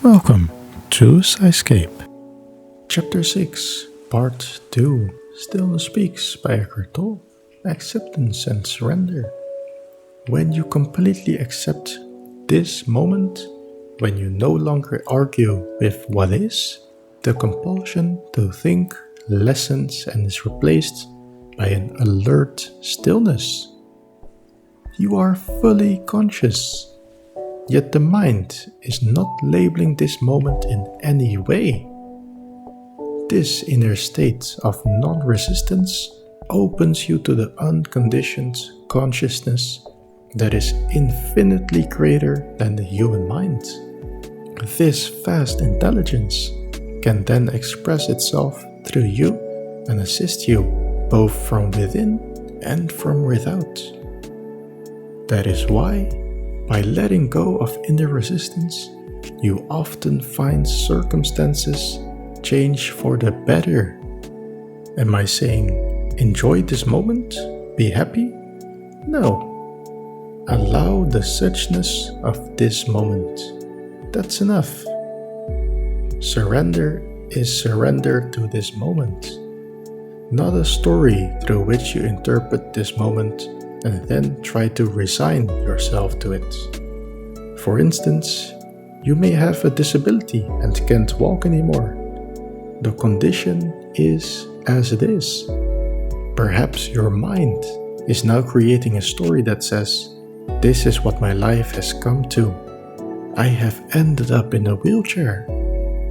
Welcome to Skyscape. Chapter 6, Part 2, Stillness Speaks by Eckhart Tolle, Acceptance and Surrender. When you completely accept this moment, when you no longer argue with what is, the compulsion to think lessens and is replaced by an alert stillness. You are fully conscious. Yet the mind is not labeling this moment in any way. This inner state of non-resistance opens you to the unconditioned consciousness that is infinitely greater than the human mind. This vast intelligence can then express itself through you and assist you both from within and from without. That is why, by letting go of inner resistance, you often find circumstances change for the better. Am I saying, enjoy this moment, be happy? No. Allow the suchness of this moment. That's enough. Surrender is surrender to this moment, not a story through which you interpret this moment and then try to resign yourself to it. For instance, you may have a disability and can't walk anymore. The condition is as it is. Perhaps your mind is now creating a story that says, "This is what my life has come to. I have ended up in a wheelchair.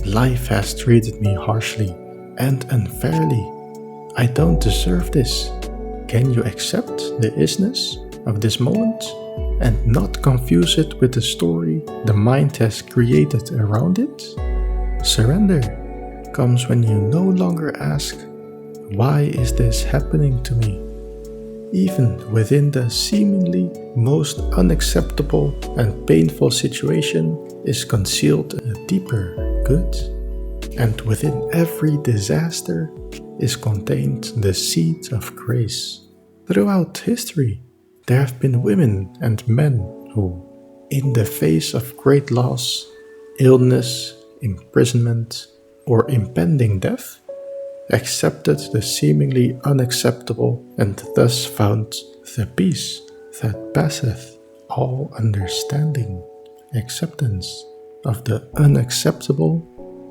Life has treated me harshly and unfairly. I don't deserve this." Can you accept the isness of this moment and not confuse it with the story the mind has created around it? Surrender comes when you no longer ask, "Why is this happening to me?" Even within the seemingly most unacceptable and painful situation is concealed a deeper good, and within every disaster is contained the seed of grace. Throughout history, there have been women and men who, in the face of great loss, illness, imprisonment, or impending death, accepted the seemingly unacceptable and thus found the peace that passeth all understanding. Acceptance of the unacceptable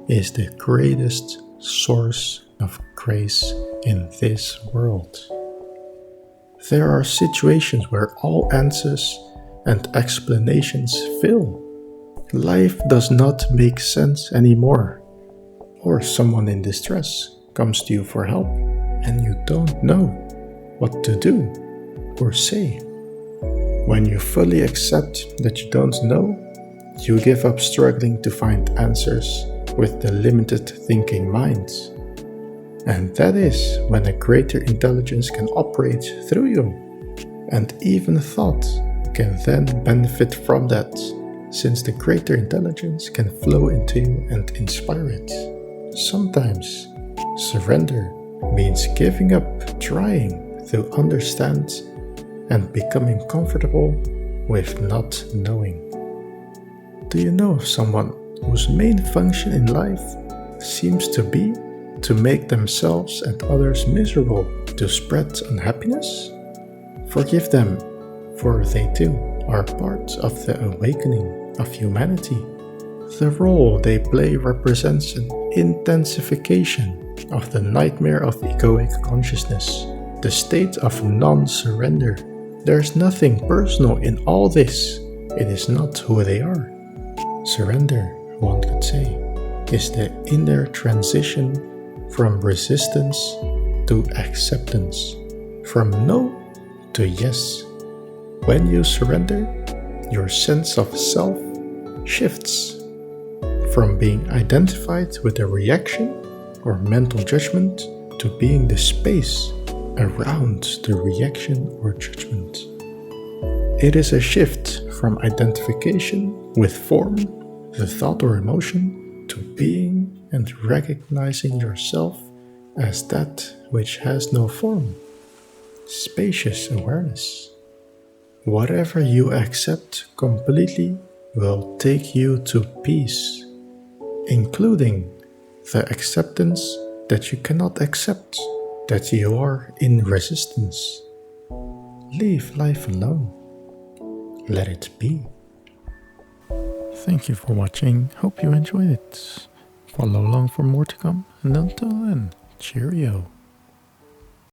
is the greatest source of grace in this world. There are situations where all answers and explanations fail. Life does not make sense anymore. Or someone in distress comes to you for help and you don't know what to do or say. When you fully accept that you don't know, you give up struggling to find answers with the limited thinking mind. And that is when a greater intelligence can operate through you. And even thought can then benefit from that, since the greater intelligence can flow into you and inspire it. Sometimes, surrender means giving up trying to understand and becoming comfortable with not knowing. Do you know of someone whose main function in life seems to be to make themselves and others miserable, to spread unhappiness? Forgive them, for they too are part of the awakening of humanity. The role they play represents an intensification of the nightmare of egoic consciousness, the state of non-surrender. There's nothing personal in all this. It is not who they are. Surrender, one could say, is the inner transition from resistance to acceptance, from no to yes. When you surrender, your sense of self shifts from being identified with a reaction or mental judgment to being the space around the reaction or judgment. It is a shift from identification with form, the thought or emotion, to being and recognizing yourself as that which has no form. Spacious awareness. Whatever you accept completely will take you to peace. including the acceptance that you cannot accept, that you are in resistance. Leave life alone. Let it be. Thank you for watching. Hope you enjoyed it. Follow along for more to come. And until then, cheerio.